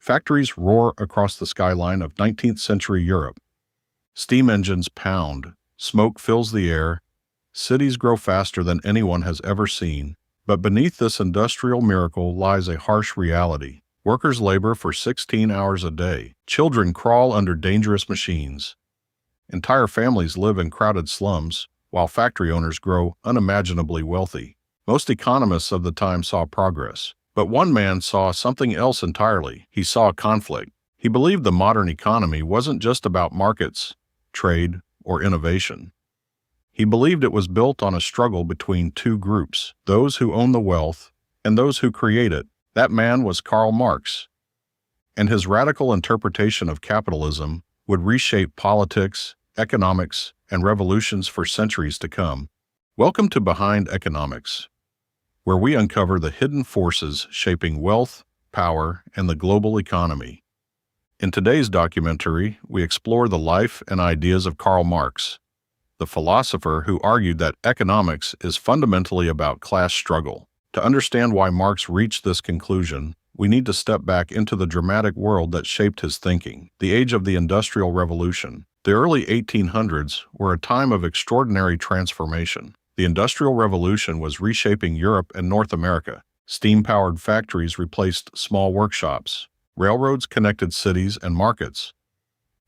Factories roar across the skyline of 19th century Europe. Steam engines pound, smoke fills the air, cities grow faster than anyone has ever seen. But beneath this industrial miracle lies a harsh reality. Workers labor for 16 hours a day. Children crawl under dangerous machines. Entire families live in crowded slums, while factory owners grow unimaginably wealthy. Most economists of the time saw progress. But one man saw something else entirely. He saw conflict. He believed the modern economy wasn't just about markets, trade, or innovation. He believed it was built on a struggle between two groups, those who own the wealth and those who create it. That man was Karl Marx. And his radical interpretation of capitalism would reshape politics, economics, and revolutions for centuries to come. Welcome to Behind Economics, where we uncover the hidden forces shaping wealth, power, and the global economy. In today's documentary, we explore the life and ideas of Karl Marx, the philosopher who argued that economics is fundamentally about class struggle. To understand why Marx reached this conclusion, we need to step back into the dramatic world that shaped his thinking, the age of the Industrial Revolution. The early 1800s were a time of extraordinary transformation. The Industrial Revolution was reshaping Europe and North America. Steam-powered factories replaced small workshops. Railroads connected cities and markets.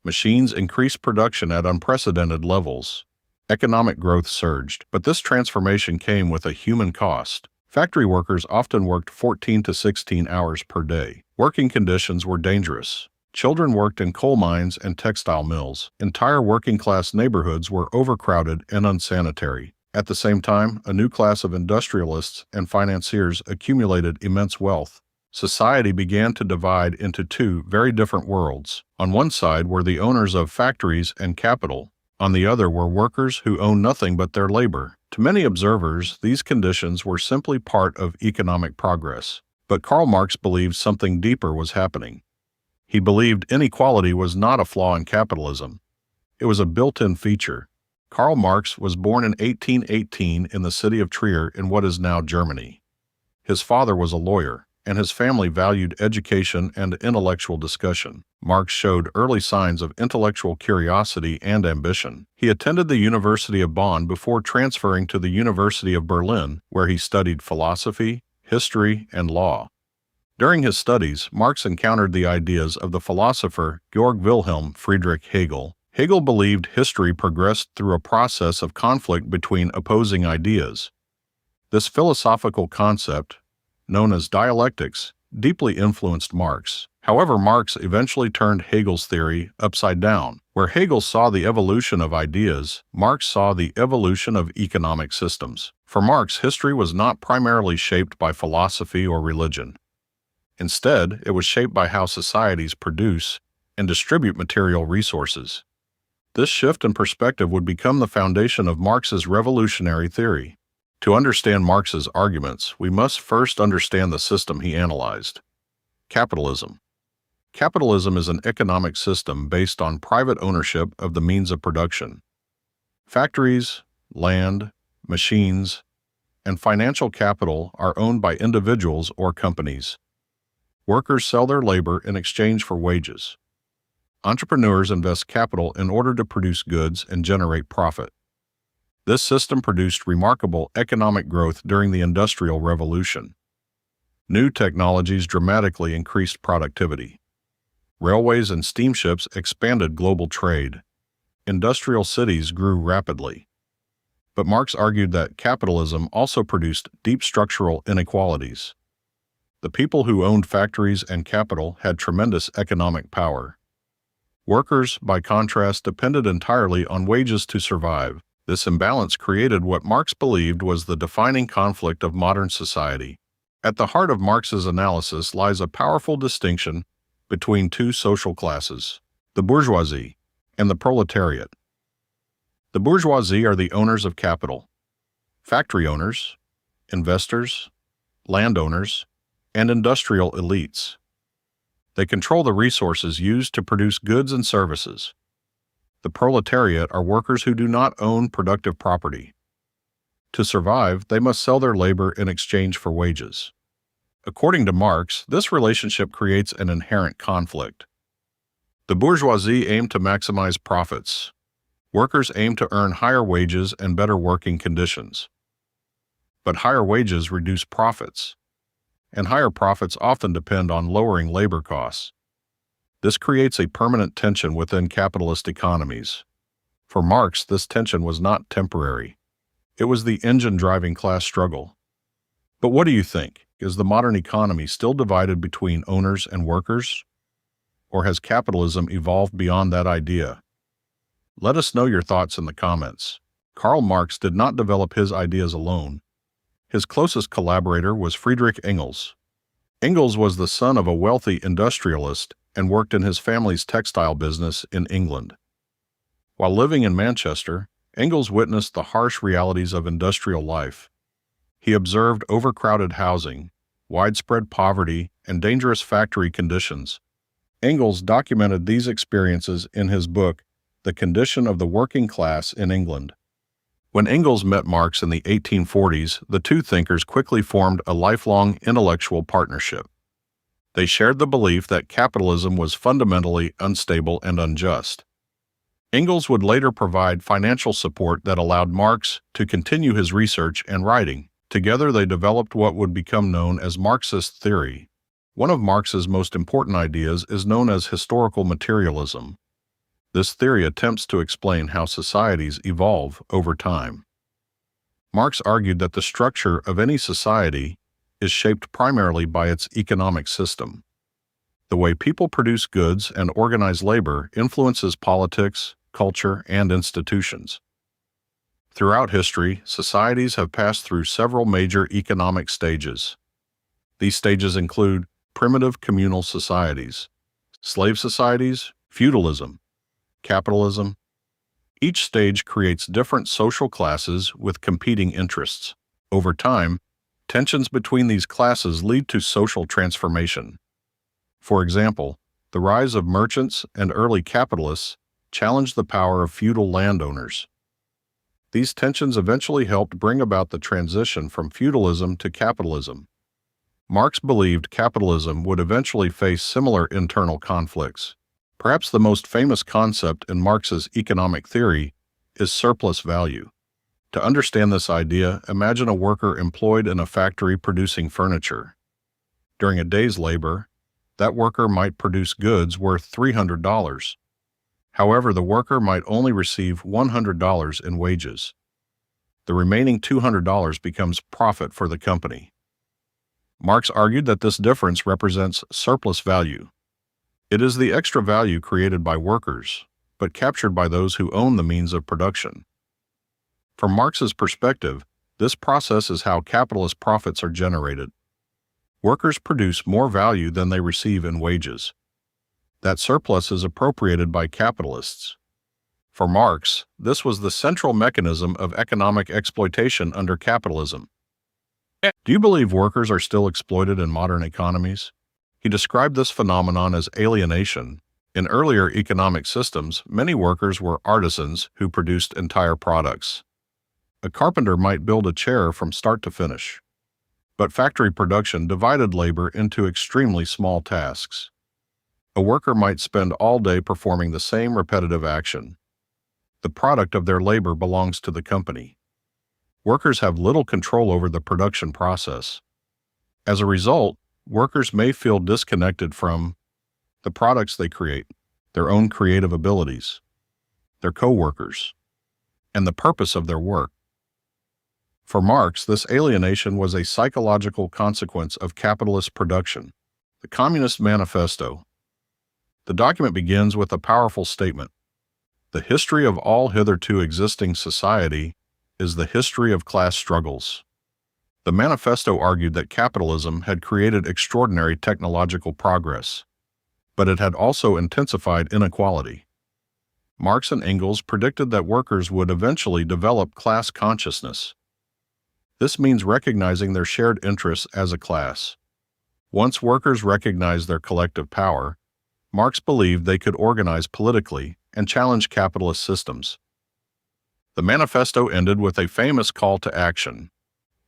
Machines increased production at unprecedented levels. Economic growth surged, but this transformation came with a human cost. Factory workers often worked 14 to 16 hours per day. Working conditions were dangerous. Children worked in coal mines and textile mills. Entire working-class neighborhoods were overcrowded and unsanitary. At the same time, a new class of industrialists and financiers accumulated immense wealth. Society began to divide into two very different worlds. On one side were the owners of factories and capital. On the other were workers who owned nothing but their labor. To many observers, these conditions were simply part of economic progress. But Karl Marx believed something deeper was happening. He believed inequality was not a flaw in capitalism. It was a built-in feature. Karl Marx was born in 1818 in the city of Trier in what is now Germany. His father was a lawyer, and his family valued education and intellectual discussion. Marx showed early signs of intellectual curiosity and ambition. He attended the University of Bonn before transferring to the University of Berlin, where he studied philosophy, history, and law. During his studies, Marx encountered the ideas of the philosopher Georg Wilhelm Friedrich Hegel. Hegel believed history progressed through a process of conflict between opposing ideas. This philosophical concept, known as dialectics, deeply influenced Marx. However, Marx eventually turned Hegel's theory upside down. Where Hegel saw the evolution of ideas, Marx saw the evolution of economic systems. For Marx, history was not primarily shaped by philosophy or religion. Instead, it was shaped by how societies produce and distribute material resources. This shift in perspective would become the foundation of Marx's revolutionary theory. To understand Marx's arguments, we must first understand the system he analyzed. Capitalism. Capitalism is an economic system based on private ownership of the means of production. Factories, land, machines, and financial capital are owned by individuals or companies. Workers sell their labor in exchange for wages. Entrepreneurs invest capital in order to produce goods and generate profit. This system produced remarkable economic growth during the Industrial Revolution. New technologies dramatically increased productivity. Railways and steamships expanded global trade. Industrial cities grew rapidly. But Marx argued that capitalism also produced deep structural inequalities. The people who owned factories and capital had tremendous economic power. Workers, by contrast, depended entirely on wages to survive. This imbalance created what Marx believed was the defining conflict of modern society. At the heart of Marx's analysis lies a powerful distinction between two social classes, the bourgeoisie and the proletariat. The bourgeoisie are the owners of capital, factory owners, investors, landowners, and industrial elites. They control the resources used to produce goods and services. The proletariat are workers who do not own productive property. To survive, they must sell their labor in exchange for wages. According to Marx, this relationship creates an inherent conflict. The bourgeoisie aim to maximize profits. Workers aim to earn higher wages and better working conditions. But higher wages reduce profits, and higher profits often depend on lowering labor costs. This creates a permanent tension within capitalist economies. For Marx, this tension was not temporary. It was the engine driving class struggle. But what do you think? Is the modern economy still divided between owners and workers? Or has capitalism evolved beyond that idea? Let us know your thoughts in the comments. Karl Marx did not develop his ideas alone. His closest collaborator was Friedrich Engels. Engels was the son of a wealthy industrialist and worked in his family's textile business in England. While living in Manchester, Engels witnessed the harsh realities of industrial life. He observed overcrowded housing, widespread poverty, and dangerous factory conditions. Engels documented these experiences in his book, The Condition of the Working Class in England. When Engels met Marx in the 1840s, the two thinkers quickly formed a lifelong intellectual partnership. They shared the belief that capitalism was fundamentally unstable and unjust. Engels would later provide financial support that allowed Marx to continue his research and writing. Together they developed what would become known as Marxist theory. One of Marx's most important ideas is known as historical materialism. This theory attempts to explain how societies evolve over time. Marx argued that the structure of any society is shaped primarily by its economic system. The way people produce goods and organize labor influences politics, culture, and institutions. Throughout history, societies have passed through several major economic stages. These stages include primitive communal societies, slave societies, feudalism, capitalism. Each stage creates different social classes with competing interests. Over time, tensions between these classes lead to social transformation. For example, the rise of merchants and early capitalists challenged the power of feudal landowners. These tensions eventually helped bring about the transition from feudalism to capitalism. Marx believed capitalism would eventually face similar internal conflicts. Perhaps the most famous concept in Marx's economic theory is surplus value. To understand this idea, imagine a worker employed in a factory producing furniture. During a day's labor, that worker might produce goods worth $300. However, the worker might only receive $100 in wages. The remaining $200 becomes profit for the company. Marx argued that this difference represents surplus value. It is the extra value created by workers, but captured by those who own the means of production. From Marx's perspective, this process is how capitalist profits are generated. Workers produce more value than they receive in wages. That surplus is appropriated by capitalists. For Marx, this was the central mechanism of economic exploitation under capitalism. Do you believe workers are still exploited in modern economies? He described this phenomenon as alienation. In earlier economic systems, many workers were artisans who produced entire products. A carpenter might build a chair from start to finish. But factory production divided labor into extremely small tasks. A worker might spend all day performing the same repetitive action. The product of their labor belongs to the company. Workers have little control over the production process. As a result, workers may feel disconnected from the products they create, their own creative abilities, their co-workers, and the purpose of their work. For Marx, this alienation was a psychological consequence of capitalist production. The Communist Manifesto. The document begins with a powerful statement. The history of all hitherto existing society is the history of class struggles. The manifesto argued that capitalism had created extraordinary technological progress, but it had also intensified inequality. Marx and Engels predicted that workers would eventually develop class consciousness. This means recognizing their shared interests as a class. Once workers recognized their collective power, Marx believed they could organize politically and challenge capitalist systems. The manifesto ended with a famous call to action.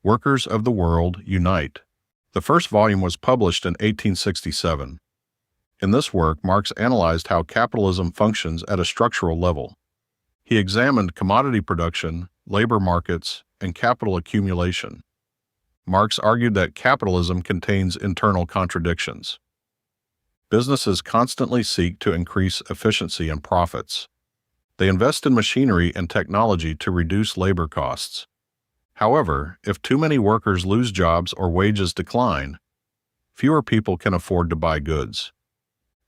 Workers of the world, unite. The first volume was published in 1867. In this work, Marx analyzed how capitalism functions at a structural level. He examined commodity production, labor markets, and capital accumulation. Marx argued that capitalism contains internal contradictions. Businesses constantly seek to increase efficiency and profits. They invest in machinery and technology to reduce labor costs. However, if too many workers lose jobs or wages decline, fewer people can afford to buy goods.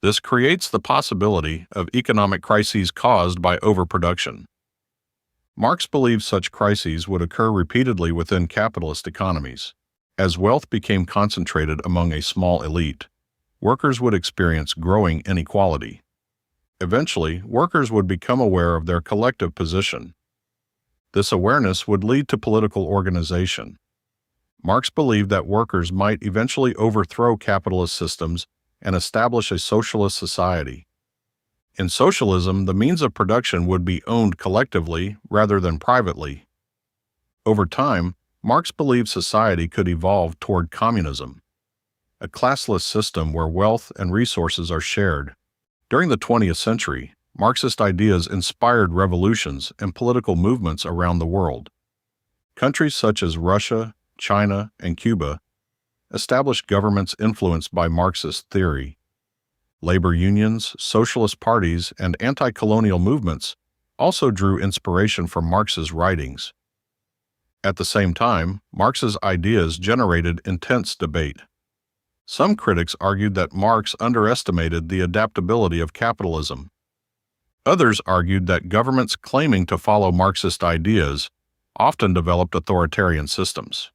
This creates the possibility of economic crises caused by overproduction. Marx believed such crises would occur repeatedly within capitalist economies. As wealth became concentrated among a small elite, workers would experience growing inequality. Eventually, workers would become aware of their collective position. This awareness would lead to political organization. Marx believed that workers might eventually overthrow capitalist systems and establish a socialist society. In socialism, the means of production would be owned collectively rather than privately. Over time, Marx believed society could evolve toward communism, a classless system where wealth and resources are shared. During the 20th century, Marxist ideas inspired revolutions and political movements around the world. Countries such as Russia, China, and Cuba established governments influenced by Marxist theory. Labor unions, socialist parties, and anti-colonial movements also drew inspiration from Marx's writings. At the same time, Marx's ideas generated intense debate. Some critics argued that Marx underestimated the adaptability of capitalism. Others argued that governments claiming to follow Marxist ideas often developed authoritarian systems.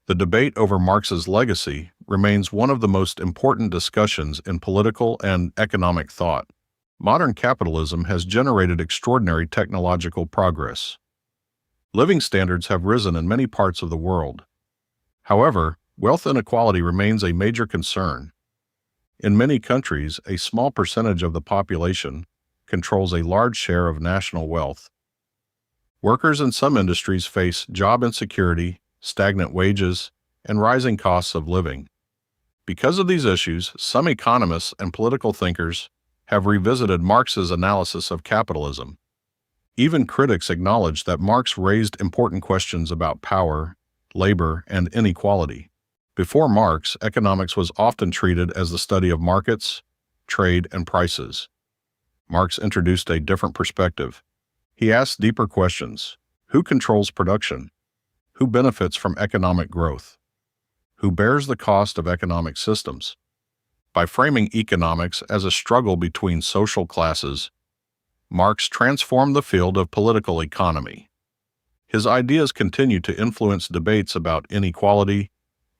The debate over Marx's legacy remains one of the most important discussions in political and economic thought. Modern capitalism has generated extraordinary technological progress. Living standards have risen in many parts of the world. However, wealth inequality remains a major concern. In many countries, a small percentage of the population controls a large share of national wealth. Workers in some industries face job insecurity, stagnant wages, and rising costs of living. Because of these issues, some economists and political thinkers have revisited Marx's analysis of capitalism. Even critics acknowledge that Marx raised important questions about power, labor, and inequality. Before Marx, economics was often treated as the study of markets, trade, and prices. Marx introduced a different perspective. He asked deeper questions. Who controls production? Who benefits from economic growth? Who bears the cost of economic systems? By framing economics as a struggle between social classes, Marx transformed the field of political economy. His ideas continue to influence debates about inequality,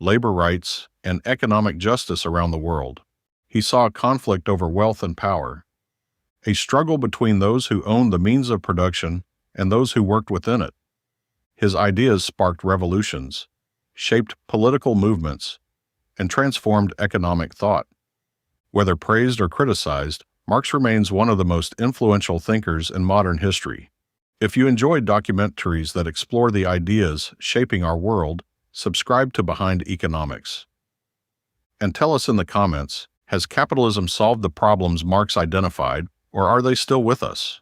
labor rights, and economic justice around the world. He saw a conflict over wealth and power, a struggle between those who owned the means of production and those who worked within it. His ideas sparked revolutions, shaped political movements, and transformed economic thought. Whether praised or criticized, Marx remains one of the most influential thinkers in modern history. If you enjoyed documentaries that explore the ideas shaping our world, subscribe to Behind Economics. And tell us in the comments, has capitalism solved the problems Marx identified, or are they still with us?